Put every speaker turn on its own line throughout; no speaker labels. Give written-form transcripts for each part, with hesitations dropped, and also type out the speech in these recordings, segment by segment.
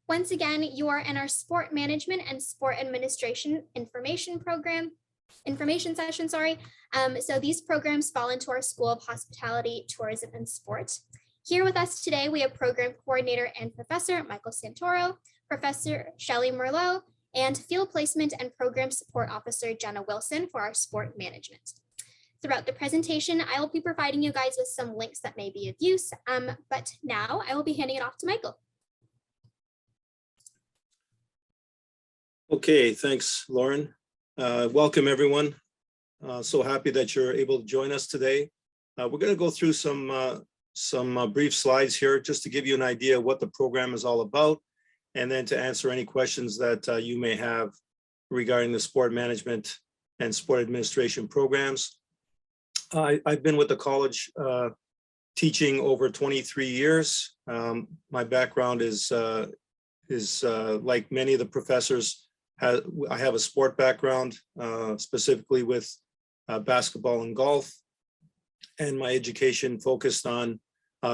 Once again, you are in our sport management and sport administration information session, sorry. So these programs fall into our School of Hospitality, Tourism, and Sport. Here with us today, we have program coordinator and professor Michael Santoro, Professor Shelly Merlot, and field placement and program support officer Jenna Wilson for our sport management. Throughout the presentation, I will be providing you guys with some links that may be of use, but now I will be handing it off to Michael.
Okay, thanks, Lauren. Welcome, everyone. So happy that you're able to join us today. We're going to go through some brief slides here just to give you an idea of what the program is all about, and then to answer any questions that you may have regarding the sport management and sport administration programs. I've been with the college teaching over 23 years. My background is like many of the professors. I have a sport background, specifically with basketball and golf, and my education focused on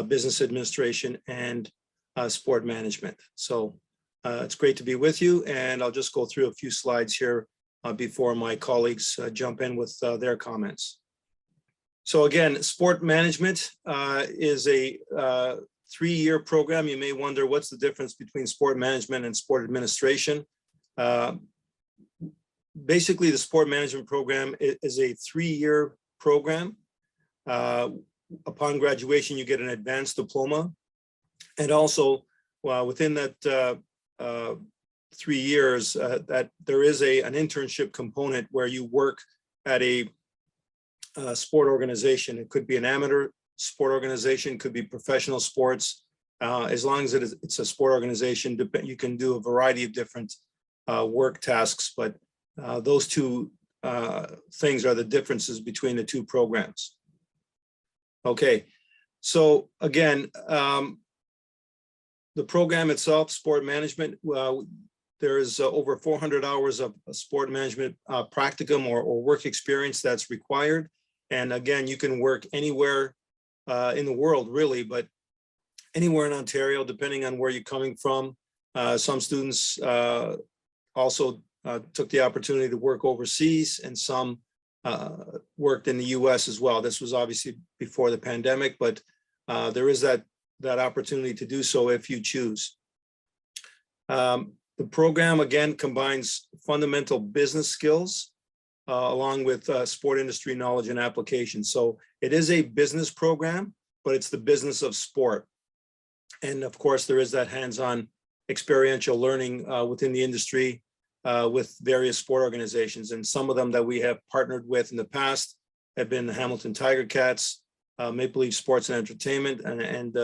business administration and sport management. So it's great to be with you, and I'll just go through a few slides here before my colleagues jump in with their comments. So again, sport management is a 3-year program. You may wonder what's the difference between sport management and sport administration. Basically, the sport management program is a 3-year program. Upon graduation, you get an advanced diploma. And also, within that 3 years, that there is an internship component where you work at a sport organization. It could be an amateur sport organization, could be professional sports. As long as it's a sport organization, you can do a variety of different work tasks, but those two things are the differences between the two programs. Okay, so again, the program itself, sport management, there is over 400 hours of sport management practicum or work experience that's required. And again, you can work anywhere in the world, really, but anywhere in Ontario, depending on where you're coming from. Some students also took the opportunity to work overseas, and some worked in the US as well. This was obviously before the pandemic, but there is that opportunity to do so if you choose. The program, again, combines fundamental business skills along with sport industry knowledge and application. So it is a business program, but it's the business of sport. And of course, there is that hands-on experiential learning within the industry with various sport organizations. And some of them that we have partnered with in the past have been the Hamilton Tiger Cats, Maple Leaf Sports and Entertainment, and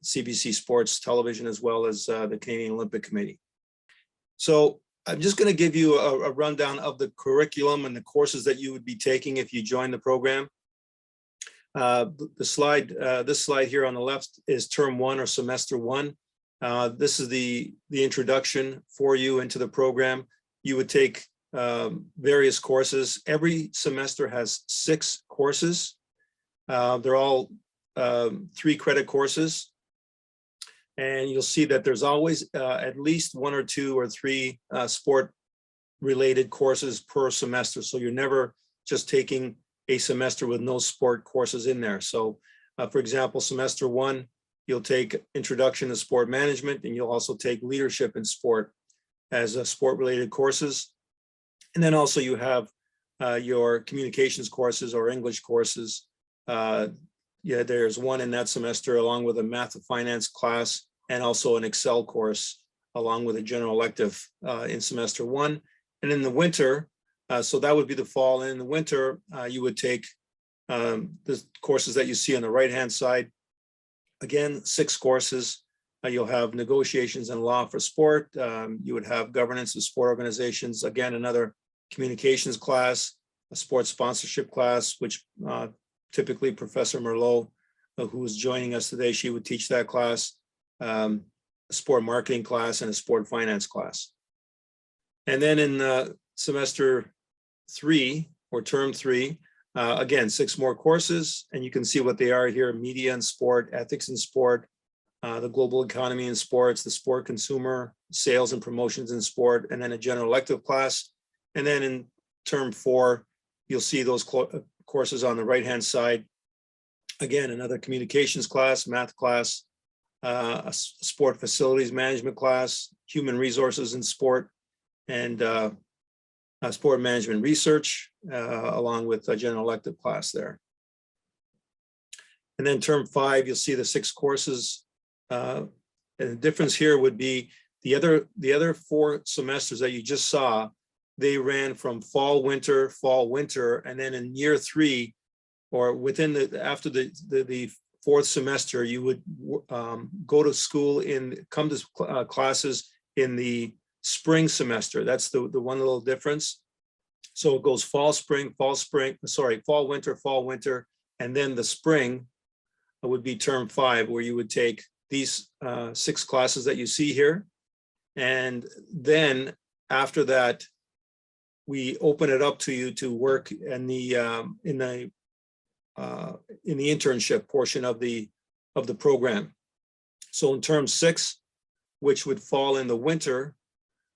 CBC Sports Television, as well as the Canadian Olympic Committee. So I'm just going to give you a rundown of the curriculum and the courses that you would be taking if you join the program. This slide here on the left is term 1 or semester 1. This is the introduction for you into the program. You would take various courses. Every semester has 6 courses. They're all 3-credit courses. And you'll see that there's always at least 1 or 2 or 3 sport-related courses per semester. So you're never just taking a semester with no sport courses in there. So for example, semester 1, you'll take Introduction to Sport Management, and you'll also take Leadership in Sport as sport-related courses. And then also you have your communications courses or English courses. Yeah, there's one in that semester, along with a Math and Finance class, and also an Excel course, along with a general elective in semester 1. And in the winter, so that would be the fall, and in the winter, you would take the courses that you see on the right-hand side. Again, 6 courses. You'll have Negotiations and Law for Sport. You would have Governance of Sport Organizations. Again, another communications class, a sports sponsorship class, which typically Professor Merlot, who is joining us today, she would teach that class, a sport marketing class, and a sport finance class. And then in semester 3 or term 3, again, 6 more courses, and you can see what they are here: media and sport, ethics in sport, the global economy in sports, the sport consumer, sales and promotions in sport, and then a general elective class. And then in term 4, you'll see those courses on the right-hand side. Again, another communications class, math class, a sport facilities management class, human resources in sport, and sport management research, along with a general elective class there. And then term 5, you'll see the 6 courses. And the difference here would be the other 4 semesters that you just saw, they ran from fall, winter, and then in year 3, or within after the 4th semester, you would go to school come to classes in the spring semester. That's the one little difference. So it goes fall, winter, and then the spring would be term 5, where you would take these 6 classes that you see here. And then after that, we open it up to you to work in the internship portion of the program. So in term 6, which would fall in the winter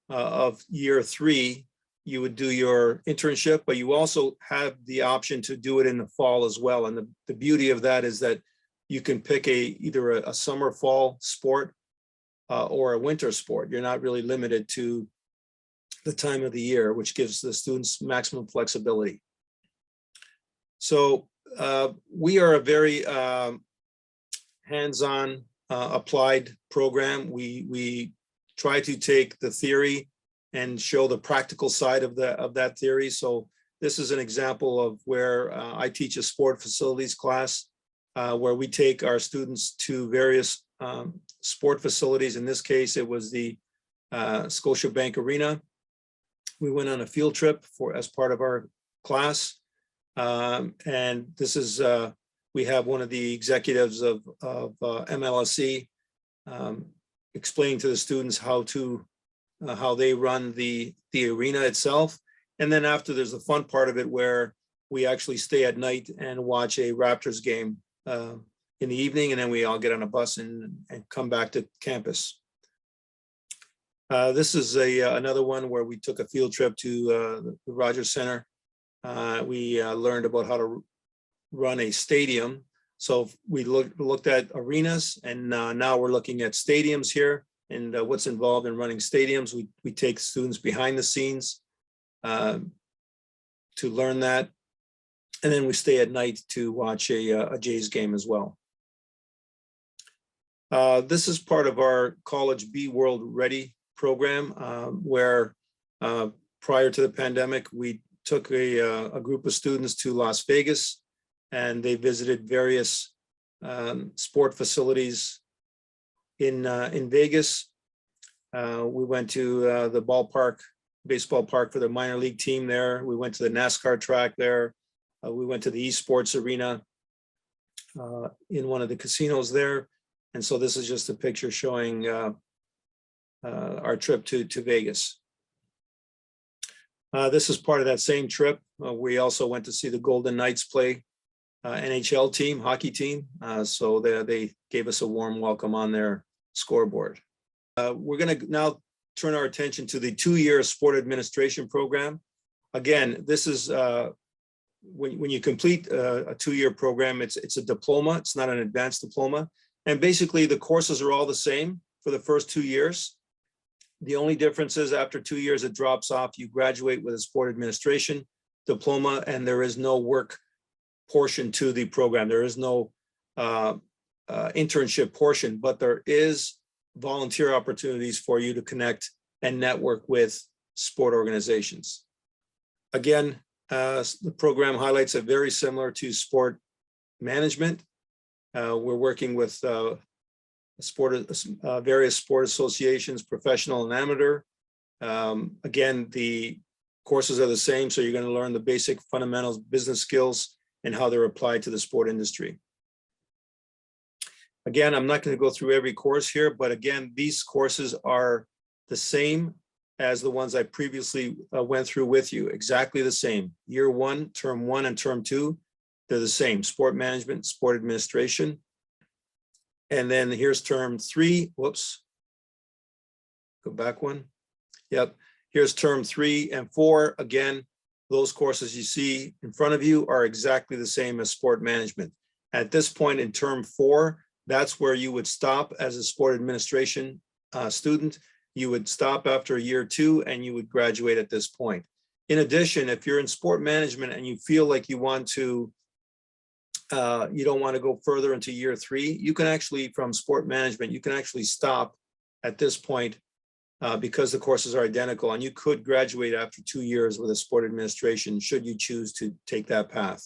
of year 3, you would do your internship, but you also have the option to do it in the fall as well. And the beauty of that is that you can pick either a summer, fall sport or a winter sport. You're not really limited to the time of the year, which gives the students maximum flexibility. So we are a very hands-on applied program. We try to take the theory and show the practical side of that theory. So this is an example of where I teach a sport facilities class, where we take our students to various sport facilities. In this case, it was the Scotiabank Arena. We went on a field trip as part of our class. And this is, we have one of the executives of MLSE explaining to the students how they run the arena itself. And then after, there's the fun part of it where we actually stay at night and watch a Raptors game in the evening, and then we all get on a bus and come back to campus. This is another one where we took a field trip to the Rogers Center. We learned about how to run a stadium. So we looked at arenas, and now we're looking at stadiums here and what's involved in running stadiums. We take students behind the scenes to learn that. And then we stay at night to watch a Jays game as well. This is part of our College Be World Ready program, where prior to the pandemic, we took a group of students to Las Vegas, and they visited various sport facilities in Vegas. We went to the baseball park for the minor league team there. We went to the NASCAR track there. We went to the esports arena in one of the casinos there. And so this is just a picture showing our trip to Vegas. This is part of that same trip. We also went to see the Golden Knights play NHL team, hockey team. So they gave us a warm welcome on their scoreboard. We're going to now turn our attention to the 2-year sport administration program. Again, this is when you complete a 2-year program, it's a diploma. It's not an advanced diploma. And basically the courses are all the same for the first 2 years. The only difference is after 2 years, it drops off. You graduate with a sport administration diploma, and there is no work portion to the program. There is no internship portion, but there is volunteer opportunities for you to connect and network with sport organizations. Again, the program highlights are very similar to sport management. We're working with various sport associations, professional and amateur. Again, the courses are the same, so you're going to learn the basic fundamentals, business skills, and how they're applied to the sport industry. Again, I'm not going to go through every course here, but again, these courses are the same as the ones I previously went through with you, exactly the same. Year 1, term 1, and term 2, they're the same: sport management, sport administration. And then here's term 3. Whoops. Go back one. Yep. Here's term 3 and 4. Again, those courses you see in front of you are exactly the same as sport management. At this point in term 4, that's where you would stop as a sport administration student. You would stop after year 2 and you would graduate at this point. In addition, if you're in sport management and you feel like you want to, you don't want to go further into year 3, you can actually, from sport management, you can actually stop at this point because the courses are identical, and you could graduate after 2 years with a sport administration should you choose to take that path.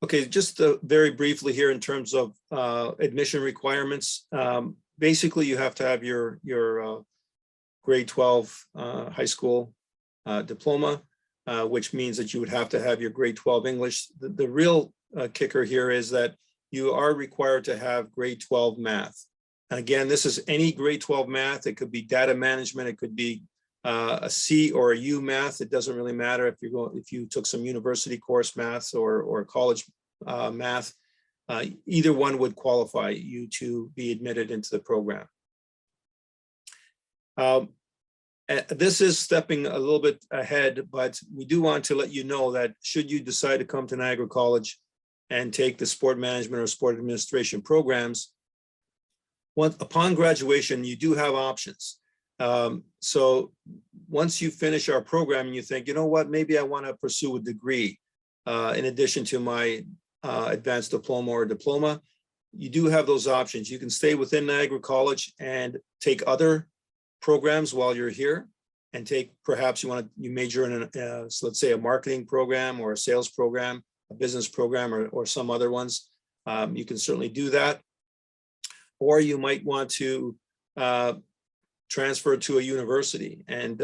Okay, just very briefly here in terms of admission requirements. Basically, you have to have your grade 12 high school diploma, which means that you would have to have your grade 12 English. The real kicker here is that you are required to have grade 12 math. And again, this is any grade 12 math. It could be data management. It could be a C or a U math. It doesn't really matter if you took some university course maths or college math. Either one would qualify you to be admitted into the program. This is stepping a little bit ahead, but we do want to let you know that should you decide to come to Niagara College and take the sport management or sport administration programs, upon graduation, you do have options. So once you finish our program and you think, you know what, maybe I want to pursue a degree in addition to my advanced diploma or diploma, you do have those options. You can stay within Niagara College and take other programs while you're here, and take, perhaps you major in so let's say a marketing program or a sales program, a business program, or some other ones. You can certainly do that. Or you might want to transfer to a university and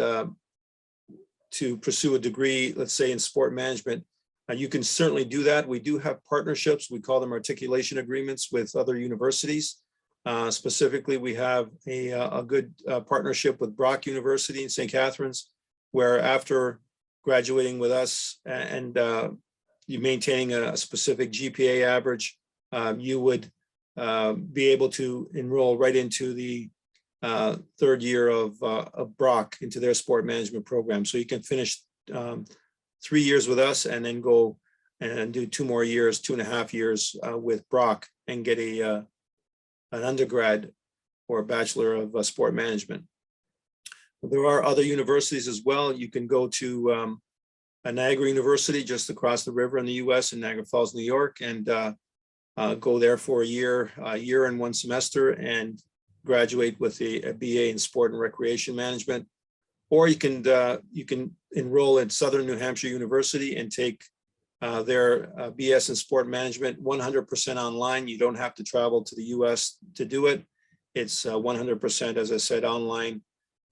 to pursue a degree, let's say in sport management. You can certainly do that. We do have partnerships. We call them articulation agreements with other universities. Specifically, we have a good partnership with Brock University in St. Catharines, where after graduating with us and you maintaining a specific GPA average, you would be able to enroll right into the third year of Brock, into their sport management program. So you can finish 3 years with us and then go and do 2 more years, 2.5 years with Brock, and get an undergrad or a bachelor of sport management. There are other universities as well. You can go to Niagara University just across the river in the US in Niagara Falls, New York, and go there for a year and 1 semester and graduate with a BA in sport and recreation management. Or you can enroll at Southern New Hampshire University and take their BS in sport management 100% online. You don't have to travel to the US to do it. It's 100%, as I said, online.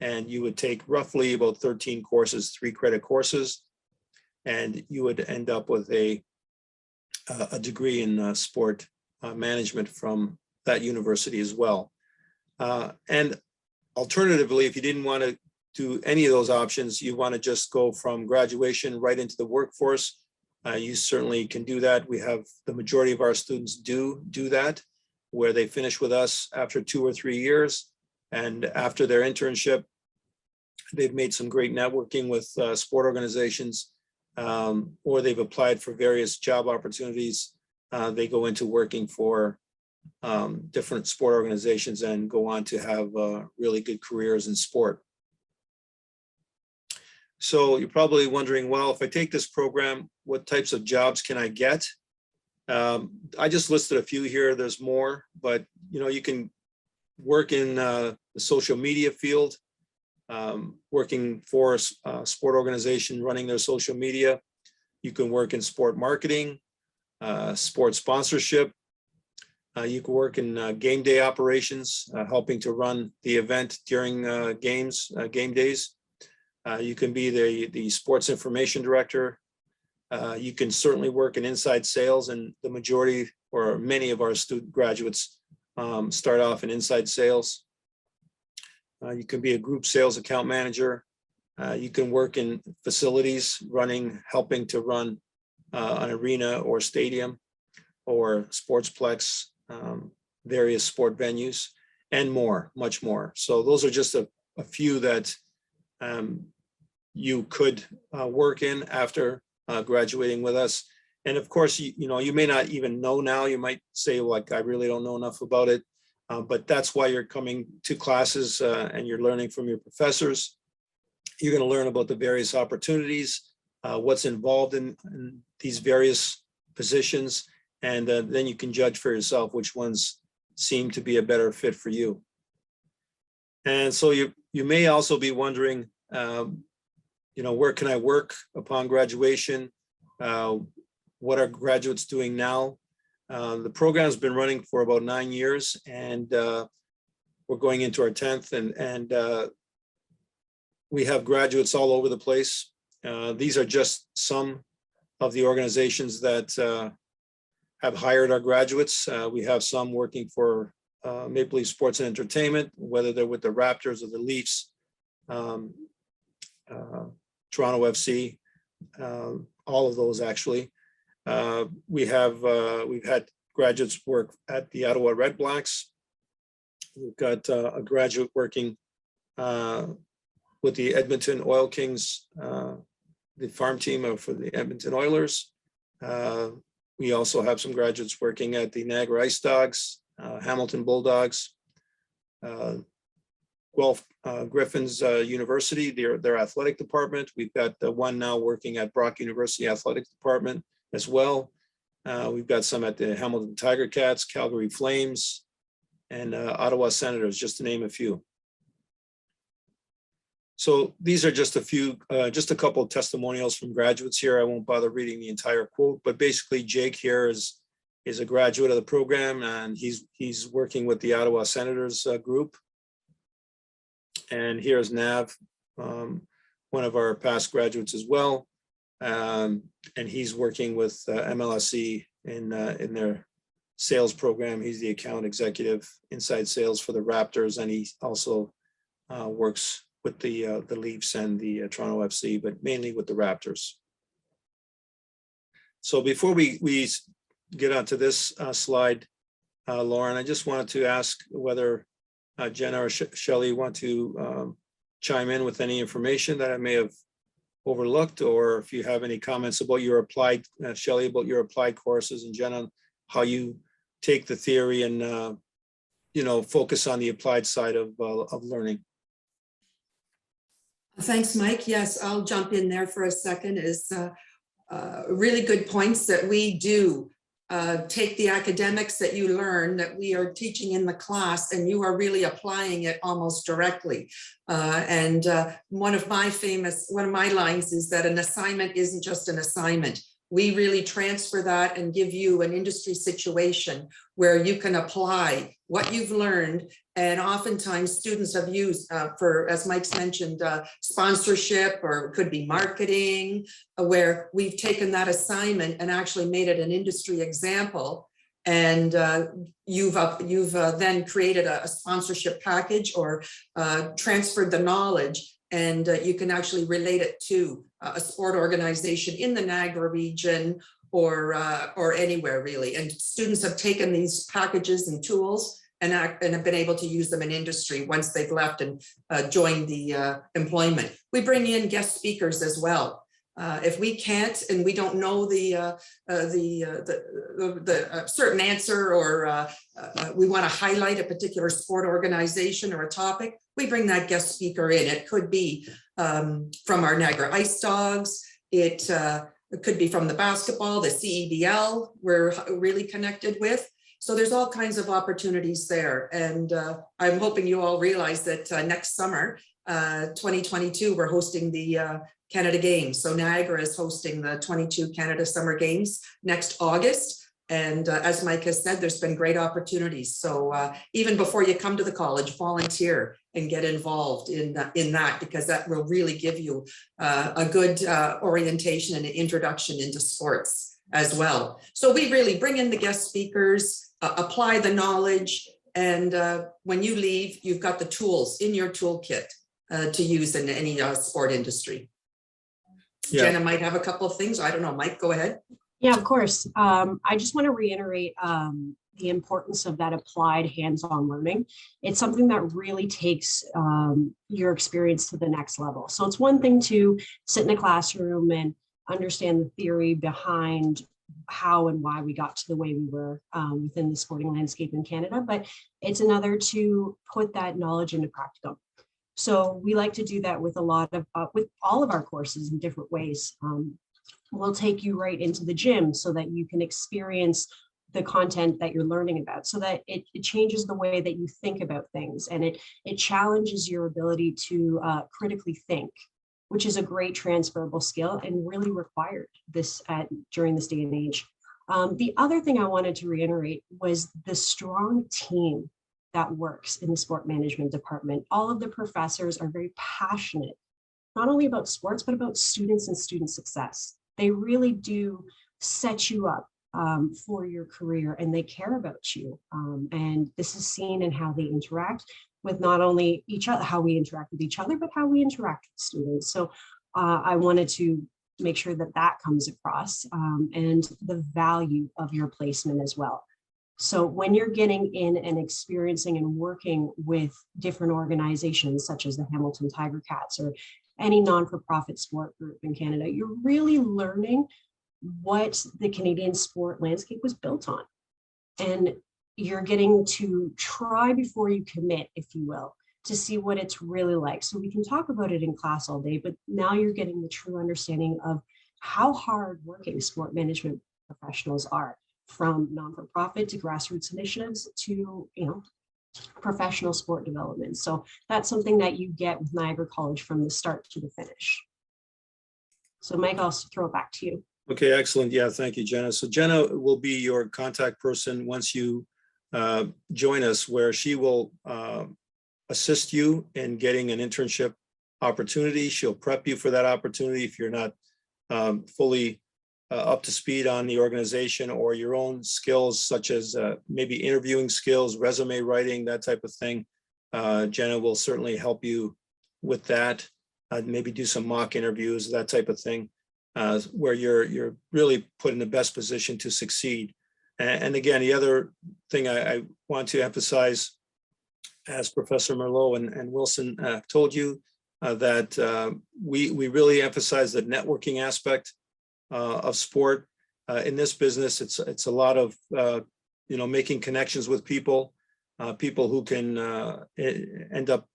And you would take roughly about 13 courses, 3-credit courses, and you would end up with a degree in sport management from that university as well. And alternatively, if you didn't want to do any of those options, you want to just go from graduation right into the workforce, you certainly can do that. We have the majority of our students do that, where they finish with us after 2 or 3 years, and after their internship, they've made some great networking with sport organizations, or they've applied for various job opportunities. They go into working for different sport organizations and go on to have really good careers in sport. So you're probably wondering, well, if I take this program, what types of jobs can I get? I just listed a few here. There's more, but you can work in the social media field, working for a sport organization running their social media. You can work in sport marketing, sport sponsorship. You can work in game day operations, helping to run the event during game days. You can be the sports information director. You can certainly work in inside sales, and the majority or many of our student graduates start off in inside sales. You can be a group sales account manager. You can work in facilities, helping to run an arena or stadium or sportsplex. various sport venues, and more, much more. So those are just a few that you could work in after graduating with us. And of course, you may not even know now. You might say, like, I really don't know enough about it. But that's why you're coming to classes and you're learning from your professors. You're going to learn about the various opportunities, what's involved in these various positions, and then you can judge for yourself which ones seem to be a better fit for you. And so you may also be wondering, where can I work upon graduation? What are graduates doing now? The program has been running for about 9 years, and we're going into our 10th, and we have graduates all over the place. These are just some of the organizations that have hired our graduates. We have some working for Maple Leaf Sports and Entertainment, whether they're with the Raptors or the Leafs, Toronto FC, all of those actually. We've had graduates work at the Ottawa Red Blacks. We've got a graduate working with the Edmonton Oil Kings, the farm team for the Edmonton Oilers. We also have some graduates working at the Niagara Ice Dogs, Hamilton Bulldogs, Guelph Griffins University, their athletic department. We've got one now working at Brock University Athletic Department as well. We've got some at the Hamilton Tiger Cats, Calgary Flames, and Ottawa Senators, just to name a few. So these are just a few, just a couple of testimonials from graduates here. I won't bother reading the entire quote, but basically Jake here is a graduate of the program, and he's working with the Ottawa Senators group. And here's Nav, one of our past graduates as well. And he's working with MLSE in their sales program. He's the account executive inside sales for the Raptors, and he also works with the Leafs and the Toronto FC, but mainly with the Raptors. So before we get onto this slide, Lauren, I just wanted to ask whether Jenna or Shelly want to chime in with any information that I may have overlooked, or if you have any comments about your applied, Shelly, about your applied courses, and Jenna, how you take the theory and focus on the applied side of learning.
Thanks, Mike. Yes, I'll jump in there for a second. Is really good points that we do take the academics that you learn, that we are teaching in the class, and you are really applying it almost directly. And one of my lines is that an assignment isn't just an assignment. We really transfer that and give you an industry situation where you can apply what you've learned. And oftentimes students have used for, as Mike's mentioned, sponsorship, or it could be marketing, where we've taken that assignment and actually made it an industry example. And you've then created a sponsorship package, or transferred the knowledge, and you can actually relate it to a sport organization in the Niagara region, or anywhere really. And students have taken these packages and tools and have been able to use them in industry once they've left and joined the employment. We bring in guest speakers as well. If we can't, and we don't know the certain answer, or we want to highlight a particular sport organization or a topic, we bring that guest speaker in. It could be from our Niagara Ice Dogs. It could be from the basketball, the CEBL, we're really connected with. So there's all kinds of opportunities there. And I'm hoping you all realize that next summer, 2022, we're hosting the Canada Games. So Niagara is hosting the 22 Canada Summer Games next August. And as Mike has said, there's been great opportunities. So even before you come to the college, volunteer and get involved in that, because that will really give you a good orientation and an introduction into sports as well. So we really bring in the guest speakers, apply the knowledge, and when you leave, you've got the tools in your toolkit to use in any sport industry. Yeah. Jenna might have a couple of things. I don't know. Mike, go ahead.
Yeah, of course. I just want to reiterate the importance of that applied hands-on learning. It's something that really takes your experience to the next level. So it's one thing to sit in a classroom and understand the theory behind how and why we got to the way we were within the sporting landscape in Canada, but it's another to put that knowledge into practicum. So we like to do that with a lot of, with all of our courses in different ways. We'll take you right into the gym so that you can experience the content that you're learning about, so that it changes the way that you think about things, and it challenges your ability to critically think, which is a great transferable skill and really required during this day and age. The other thing I wanted to reiterate was the strong team that works in the sport management department. All of the professors are very passionate, not only about sports, but about students and student success. They really do set you up for your career, and they care about you. And this is seen in how they interact with not only each other, how we interact with each other, but how we interact with students. So I wanted to make sure that that comes across, and the value of your placement as well. So when you're getting in and experiencing and working with different organizations such as the Hamilton Tiger Cats or any non-for-profit sport group in Canada, you're really learning what the Canadian sport landscape was built on. And you're getting to try before you commit, if you will, to see what it's really like. So we can talk about it in class all day, but now you're getting the true understanding of how hard working sport management professionals are, from non-for-profit to grassroots initiatives to, professional sport development. So that's something that you get with Niagara College from the start to the finish. So Mike, I'll throw it back to you.
Okay, excellent. Yeah, thank you, Jenna. So Jenna will be your contact person once you join us, where she will assist you in getting an internship opportunity. She'll prep you for that opportunity if you're not fully up to speed on the organization or your own skills, such as maybe interviewing skills, resume writing, that type of thing. Jenna will certainly help you with that. Maybe do some mock interviews, that type of thing, where you're really put in the best position to succeed. And again, the other thing I want to emphasize, as Professor Merlot and Wilson told you, that we really emphasize the networking aspect of sport. In this business, it's a lot of making connections with people who can end up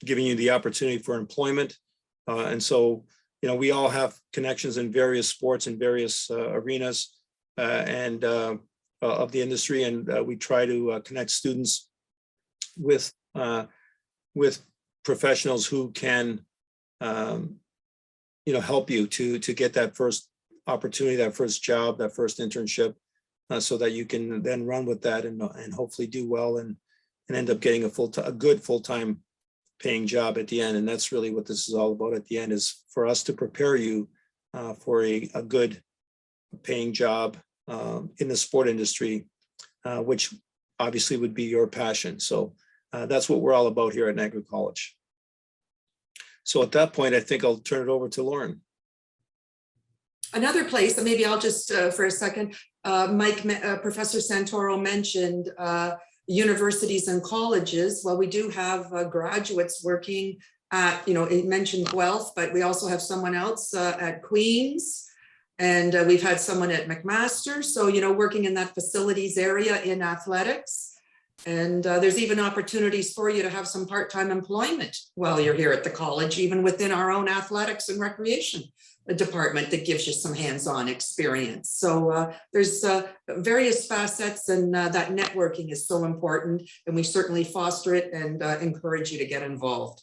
giving you the opportunity for employment. And so, we all have connections in various sports and various arenas and of the industry, and we try to connect students with professionals who can help you to get that first opportunity, that first job, that first internship, so that you can then run with that and hopefully do well and end up getting a good full-time paying job at the end. And that's really what this is all about at the end, is for us to prepare you for a good paying job in the sport industry, which obviously would be your passion. So that's what we're all about here at Niagara College. So at that point, I think I'll turn it over to Lauren.
Another place, maybe I'll just for a second, Professor Santoro mentioned universities and colleges. Well, we do have graduates working at, he mentioned Guelph, but we also have someone else at Queen's, and we've had someone at McMaster. So, working in that facilities area in athletics. And there's even opportunities for you to have some part-time employment while you're here at the college, even within our own athletics and recreation department, that gives you some hands-on experience. So there's various facets, and that networking is so important, and we certainly foster it and encourage you to get involved.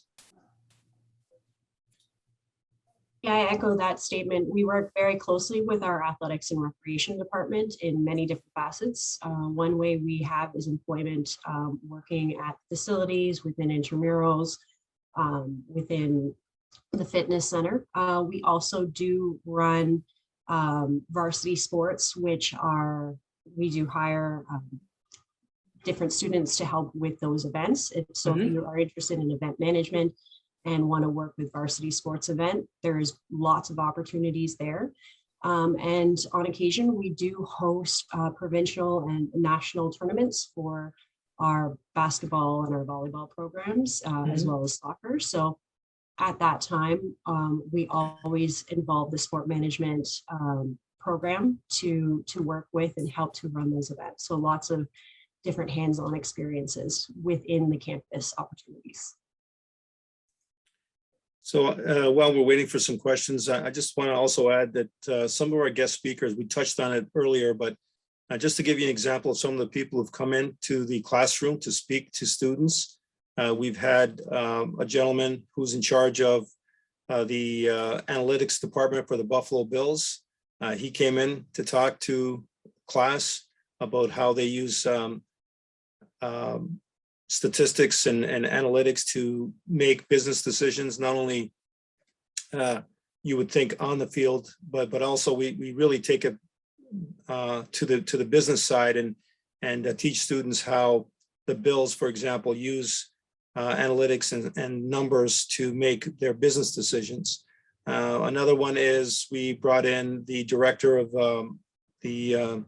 Yeah, I echo that statement. We work very closely with our athletics and recreation department in many different facets. One way we have is employment, working at facilities, within intramurals, within the fitness center. We also do run varsity sports, we do hire different students to help with those events. So if you are interested in event management and want to work with varsity sports event, there's lots of opportunities there. And on occasion, we do host provincial and national tournaments for our basketball and our volleyball programs, as well as soccer. So at that time, we always involve the sport management program to work with and help to run those events. So lots of different hands-on experiences within the campus opportunities.
So while we're waiting for some questions, I just want to also add that some of our guest speakers, we touched on it earlier, but just to give you an example of some of the people who've come into the classroom to speak to students, we've had a gentleman who's in charge of the analytics department for the Buffalo Bills. He came in to talk to class about how they use statistics and analytics to make business decisions, not only you would think on the field, but also we really take it to the business side and teach students how the Bills, for example, use analytics and numbers to make their business decisions. Another one is we brought in the director of the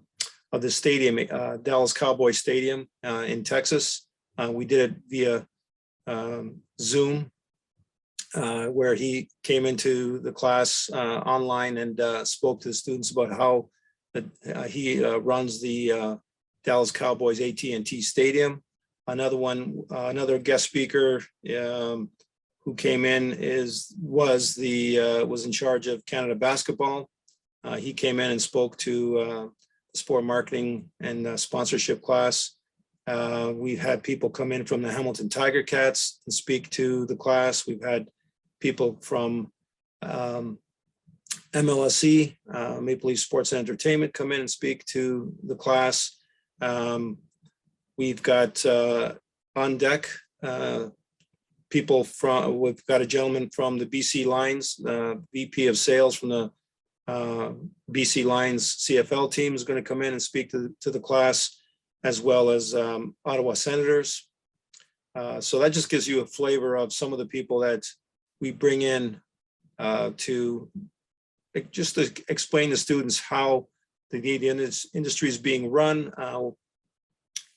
stadium, Dallas Cowboy Stadium in Texas. We did it via Zoom, where he came into the class online and spoke to the students about how he runs the Dallas Cowboys AT&T Stadium. Another guest speaker who came in was in charge of Canada basketball. He came in and spoke to sport marketing and sponsorship class. We've had people come in from the Hamilton Tiger Cats and speak to the class. We've had people from MLSE, Maple Leaf Sports and Entertainment, come in and speak to the class. We've got on deck people from, we've got a gentleman from the BC Lions, VP of sales from the BC Lions CFL team is going to come in and speak to the class, as well as Ottawa Senators. So that just gives you a flavor of some of the people that we bring in to just to explain to students how the Canadian industry is being run,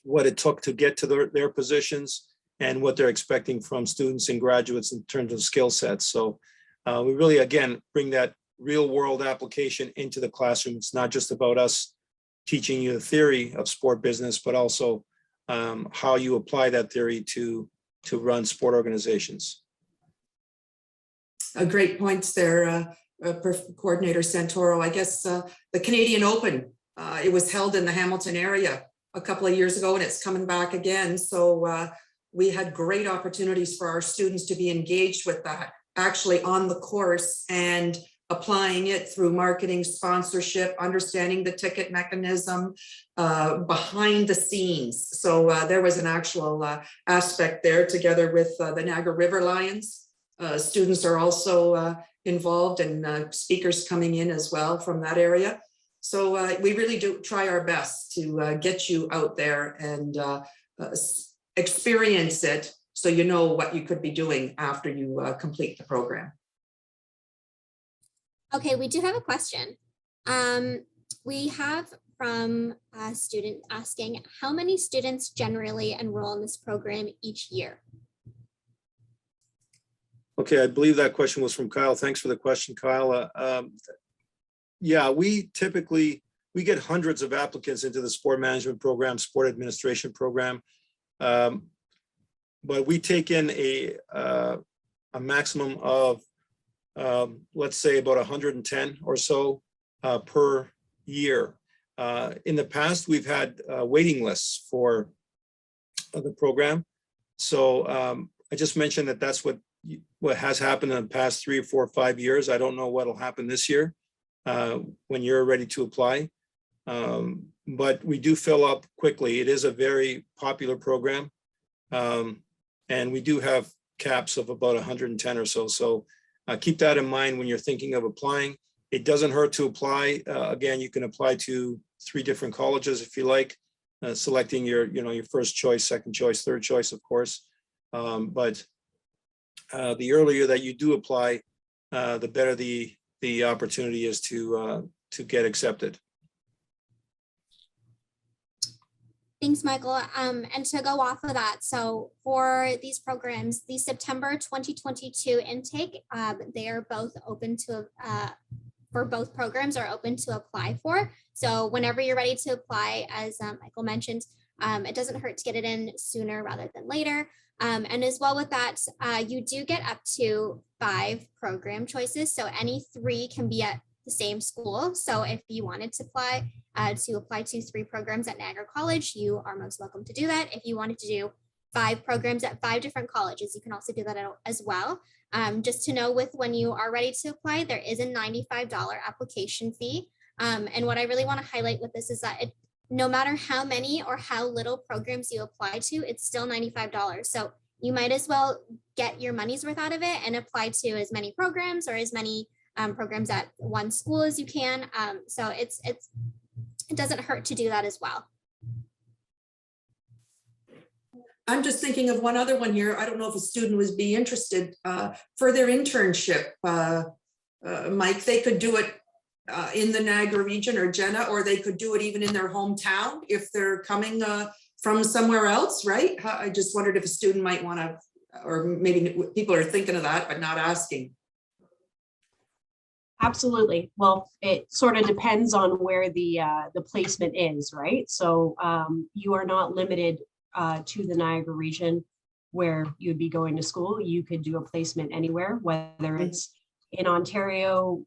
what it took to get to their positions, and what they're expecting from students and graduates in terms of skill sets. So we really, again, bring that real world application into the classroom. It's not just about us teaching you the theory of sport business, but also how you apply that theory to run sport organizations.
Great points there, Coordinator Santoro. I guess the Canadian Open, it was held in the Hamilton area a couple of years ago, and it's coming back again. So we had great opportunities for our students to be engaged with that, actually on the course, and applying it through marketing, sponsorship, understanding the ticket mechanism, behind the scenes. So there was an actual aspect there, together with the Niagara River Lions. Students are also involved, and speakers coming in as well from that area. So we really do try our best to get you out there and experience it, so you know what you could be doing after you complete the program.
Okay, we do have a question. We have from a student asking, how many students generally enroll in this program each year?
Okay, I believe that question was from Kyle. Thanks for the question, Kyle. Yeah, we get hundreds of applicants into the sport management program, sport administration program. But we take in a maximum of, let's say, about 110 or so per year. In the past, we've had waiting lists for the program. So I just mentioned that that's what has happened in the past 3 or 4 or 5 years. I don't know what will happen this year when you're ready to apply. But we do fill up quickly. It is a very popular program. And we do have caps of about 110 or so. So keep that in mind when you're thinking of applying. It doesn't hurt to apply. Again, you can apply to 3 different colleges if you like, selecting your first choice, second choice, third choice, of course. But the earlier that you do apply, the better the opportunity is to to get accepted.
Thanks, Michael. And to go off of that, so for these programs, the September 2022 intake, they are both open to, for both programs are open to apply for. So whenever you're ready to apply, as Michael mentioned, it doesn't hurt to get it in sooner rather than later. And as well with that, you do get up to 5 program choices. So any 3 can be at the same school. So if you wanted to apply to 3 programs at Niagara College, you are most welcome to do that. If you wanted to do 5 programs at 5 different colleges, you can also do that as well. Just to know, with when you are ready to apply, there is a $95 application fee. And what I really want to highlight with this is that no matter how many or how little programs you apply to, it's still $95. So you might as well get your money's worth out of it and apply to as many programs or as many programs at one school as you can. So it doesn't hurt to do that as well.
I'm just thinking of one other one here. I don't know if a student would be interested for their internship. Mike, they could do it in the Niagara region or Jenna, or they could do it even in their hometown if they're coming from somewhere else, right? I just wondered if a student might want to, or maybe people are thinking of that, but not asking.
Absolutely. Well, it sort of depends on where the placement is, right? So you are not limited to the Niagara region where you'd be going to school. You could do a placement anywhere, whether it's in Ontario,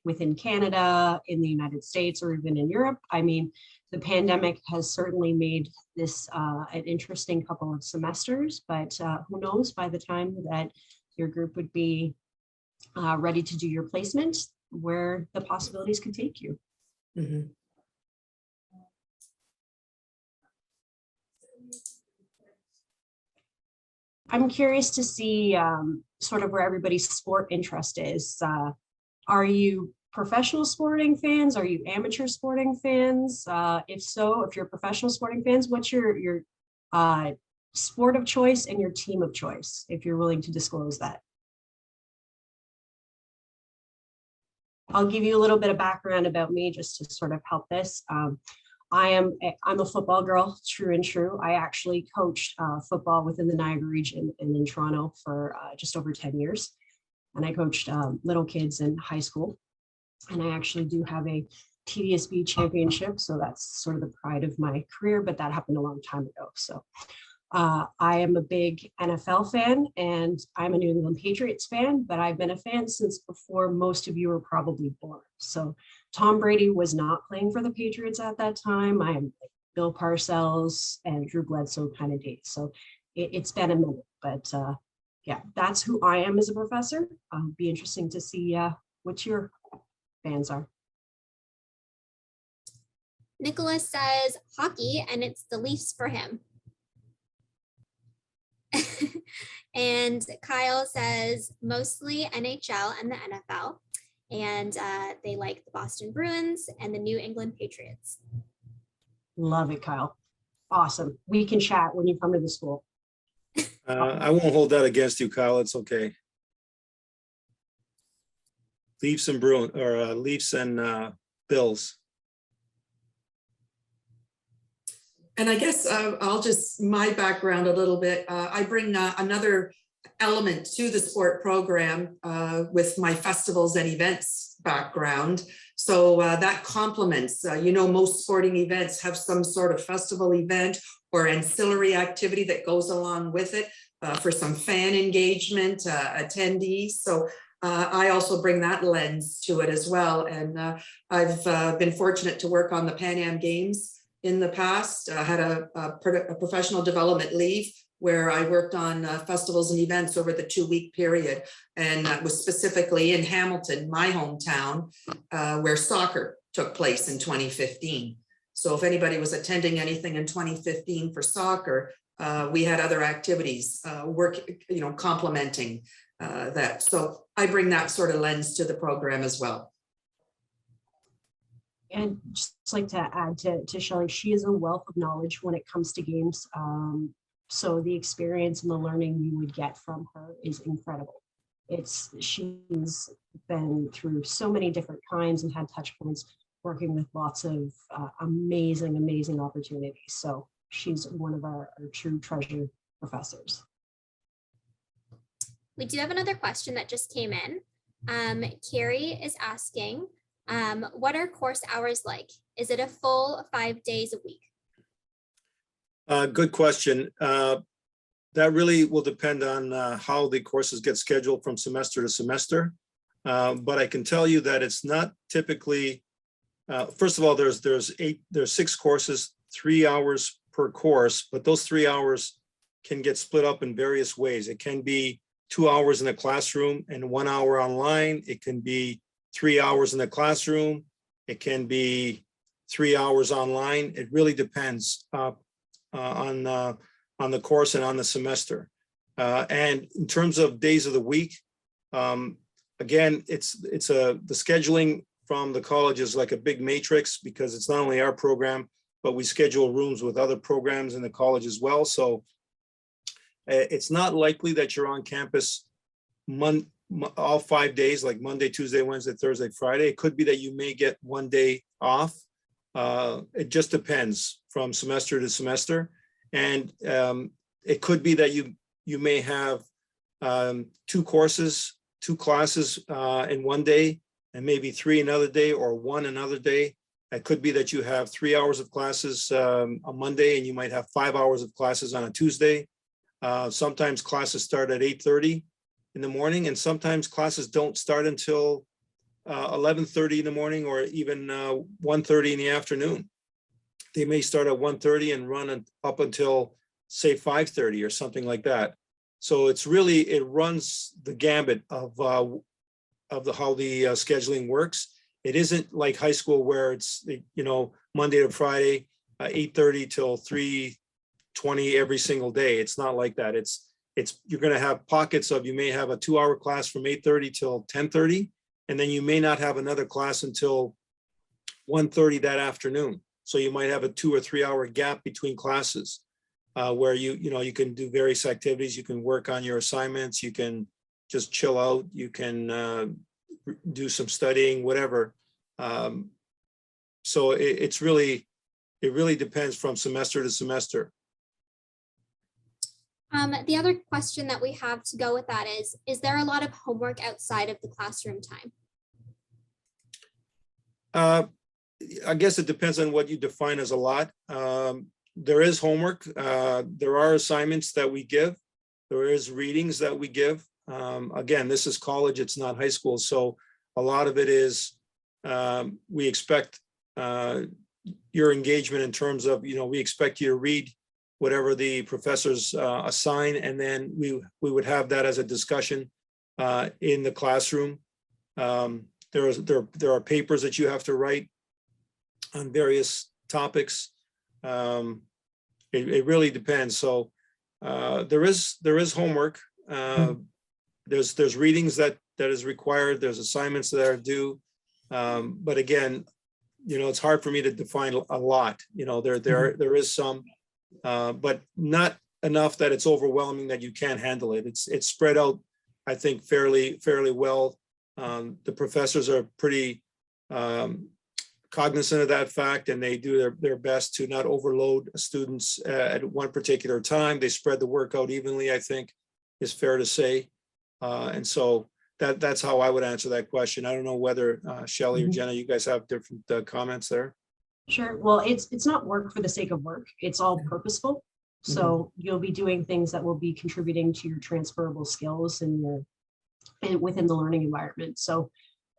within Canada, in the United States, or even in Europe. I mean, the pandemic has certainly made this an interesting couple of semesters, but who knows, by the time that your group would be ready to do your placement, where the possibilities could take you.
Mm-hmm.
I'm curious to see sort of where everybody's sport interest is. Are you professional sporting fans? Are you amateur sporting fans? If so, if you're professional sporting fans, what's your sport of choice and your team of choice, if you're willing to disclose that? I'll give you a little bit of background about me just to sort of help this. I'm a football girl, true and true. I actually coached football within the Niagara region and in Toronto for just over 10 years. And I coached little kids in high school. And I actually do have a TDSB championship. So that's sort of the pride of my career, but that happened a long time ago. So I am a big NFL fan, and I'm a New England Patriots fan, but I've been a fan since before most of you were probably born. So Tom Brady was not playing for the Patriots at that time. I am like Bill Parcells and Drew Bledsoe kind of dates. So it's been a minute, but yeah, that's who I am as a professor. Be interesting to see what your fans are.
Nicholas says hockey, and it's the Leafs for him. And Kyle says mostly NHL and the NFL, and they like the Boston Bruins and the New England Patriots.
Love it, Kyle. Awesome. We can chat when you come to the school.
I won't hold that against you, Kyle. It's okay. Leafs and Bruins, or Leafs and Bills.
And I guess I'll just, my background a little bit. I bring another element to the sport program with my festivals and events background. So that complements, most sporting events have some sort of festival event or ancillary activity that goes along with it for some fan engagement, attendees. So I also bring that lens to it as well. And I've been fortunate to work on the Pan Am Games in the past. I had a professional development leave where I worked on festivals and events over the 2-week period, and that was specifically in Hamilton, my hometown, where soccer took place in 2015. So if anybody was attending anything in 2015 for soccer, we had other activities complementing that. So I bring that sort of lens to the program as well.
And just like to add to Shelly, she is a wealth of knowledge when it comes to games. So the experience and the learning you would get from her is incredible. she's been through so many different kinds and had touch points working with lots of amazing opportunities. So she's one of our true treasure professors.
We do have another question that just came in. Carrie is asking, what are course hours like? Is it a full 5 days a week?
Good question. That really will depend on how the courses get scheduled from semester to semester. But I can tell you that it's not typically, first of all, there's 6 courses, 3 hours per course, but those 3 hours can get split up in various ways. It can be 2 hours in the classroom and 1 hour online. It can be 3 hours in the classroom. It can be 3 hours online. It really depends on the course and on the semester. And in terms of days of the week, again, the scheduling from the college is like a big matrix, because it's not only our program, but we schedule rooms with other programs in the college as well. So it's not likely that you're on campus all 5 days, like Monday, Tuesday, Wednesday, Thursday, Friday. It could be that you may get 1 day off. It just depends from semester to semester. And it could be that you may have 2 courses, 2 classes in 1 day, and maybe 3 another day, or 1 another day. It could be that you have 3 hours of classes on Monday, and you might have 5 hours of classes on a Tuesday. Sometimes classes start at 8:30 in the morning, and sometimes classes don't start until 11:30 in the morning, or even 1:30 in the afternoon. They may start at 1:30 and run up until, say, 5:30 or something like that. So it runs the gambit of how the scheduling works. It isn't like high school where it's, Monday to Friday, 8:30 till 3:20 every single day. It's not like that. You're going to have pockets of, you may have a 2-hour class from 8:30 till 10:30, and then you may not have another class until 1:30 that afternoon. So you might have a 2 or 3 hour gap between classes where you can do various activities. You can work on your assignments. You can just chill out. You can do some studying, whatever. So it really depends from semester to semester.
The other question that we have to go with that is there a lot of homework outside of the classroom time?
I guess it depends on what you define as a lot. There is homework. There are assignments that we give. There is readings that we give. Again, this is college, it's not high school. So a lot of it is, we expect your engagement in terms of, we expect you to read whatever the professors assign, and then we would have that as a discussion in the classroom. There are papers that you have to write on various topics. It really depends. So there is homework. There's readings that is required. There's assignments that are due. But again, it's hard for me to define a lot. There is some, but not enough that it's overwhelming that you can't handle it. It's spread out, I think, fairly well. The professors are pretty cognizant of that fact, and they do their best to not overload students at one particular time. They spread the work out evenly, I think is fair to say. And so that's how I would answer that question. I don't know whether Shelly or Jenna, you guys have different comments there.
Sure. Well, it's not work for the sake of work. It's all purposeful. So you'll be doing things that will be contributing to your transferable skills and within the learning environment. So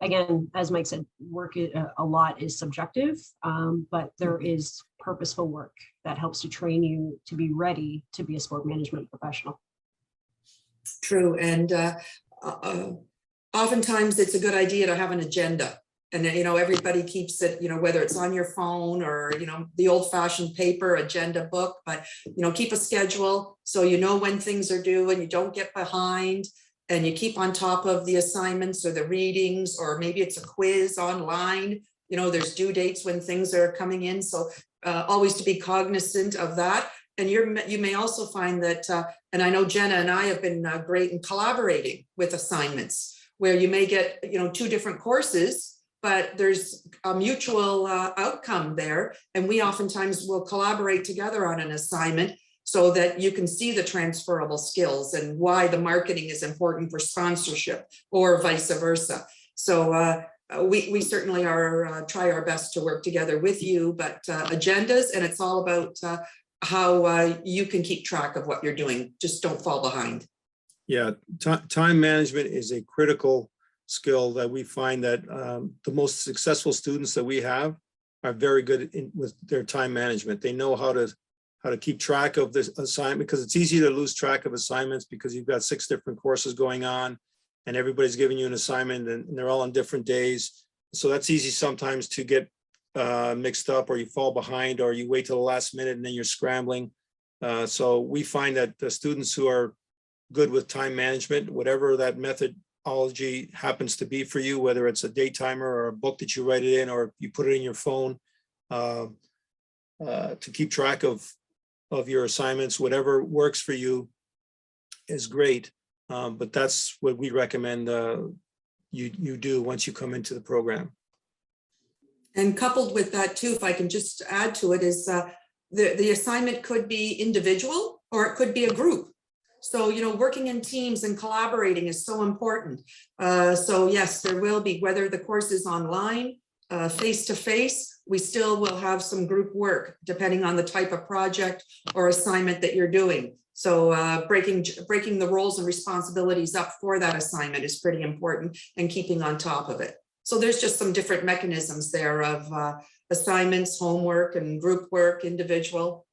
again, as Mike said, work a lot is subjective, but there is purposeful work that helps to train you to be ready to be a sport management professional.
True. And oftentimes it's a good idea to have an agenda. And, everybody keeps it, whether it's on your phone or, the old fashioned paper agenda book, but, keep a schedule so you know when things are due and you don't get behind, and you keep on top of the assignments or the readings, or maybe it's a quiz online, there's due dates when things are coming in. So always to be cognizant of that. And you may also find that, and I know Jenna and I have been great in collaborating with assignments, where you may get, two different courses, but there's a mutual outcome there. And we oftentimes will collaborate together on an assignment so that you can see the transferable skills and why the marketing is important for sponsorship or vice versa. So we certainly are try our best to work together with you, but agendas, and it's all about how you can keep track of what you're doing. Just don't fall behind.
Yeah, time management is a critical skill that we find that the most successful students that we have are very good with their time management. They know how to keep track of this assignment, because it's easy to lose track of assignments because you've got 6 different courses going on and everybody's giving you an assignment and they're all on different days. So that's easy sometimes to get mixed up, or you fall behind, or you wait till the last minute and then you're scrambling. So we find that the students who are good with time management, whatever that methodology happens to be for you, whether it's a day timer or a book that you write it in, or you put it in your phone to keep track of your assignments, whatever works for you is great. But that's what we recommend you do once you come into the program.
And coupled with that too, if I can just add to it, is the assignment could be individual or it could be a group. So, working in teams and collaborating is so important. So yes, there will be, whether the course is online, face-to-face, we still will have some group work depending on the type of project or assignment that you're doing. So breaking the roles and responsibilities up for that assignment is pretty important, and keeping on top of it. So there's just some different mechanisms there of assignments, homework, and group work, individual.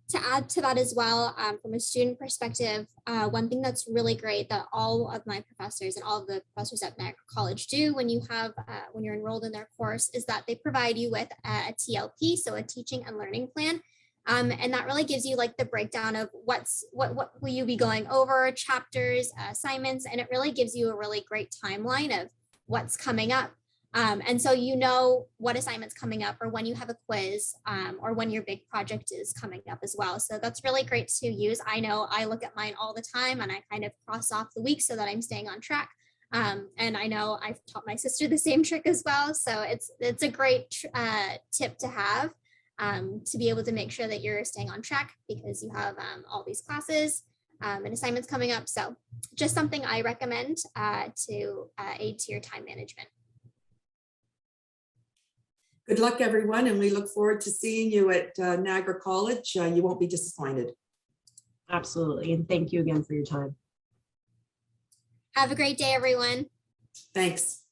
To add to that as well, from a student perspective, one thing that's really great that all of my professors and all of the professors at Niagara College do when you're enrolled in their course is that they provide you with a TLP, so a teaching and learning plan. And that really gives you like the breakdown of what will you be going over, chapters, assignments, and it really gives you a really great timeline of what's coming up. And so you know what assignment's coming up, or when you have a quiz, or when your big project is coming up as well. So that's really great to use. I know I look at mine all the time and I kind of cross off the week so that I'm staying on track. And I know I've taught my sister the same trick as well. So it's a great tip to have, to be able to make sure that you're staying on track, because you have all these classes and assignments coming up. So just something I recommend to aid to your time management.
Good luck, everyone, and we look forward to seeing you at Niagara College. You won't be disappointed.
Absolutely. And thank you again for your time.
Have a great day, everyone.
Thanks.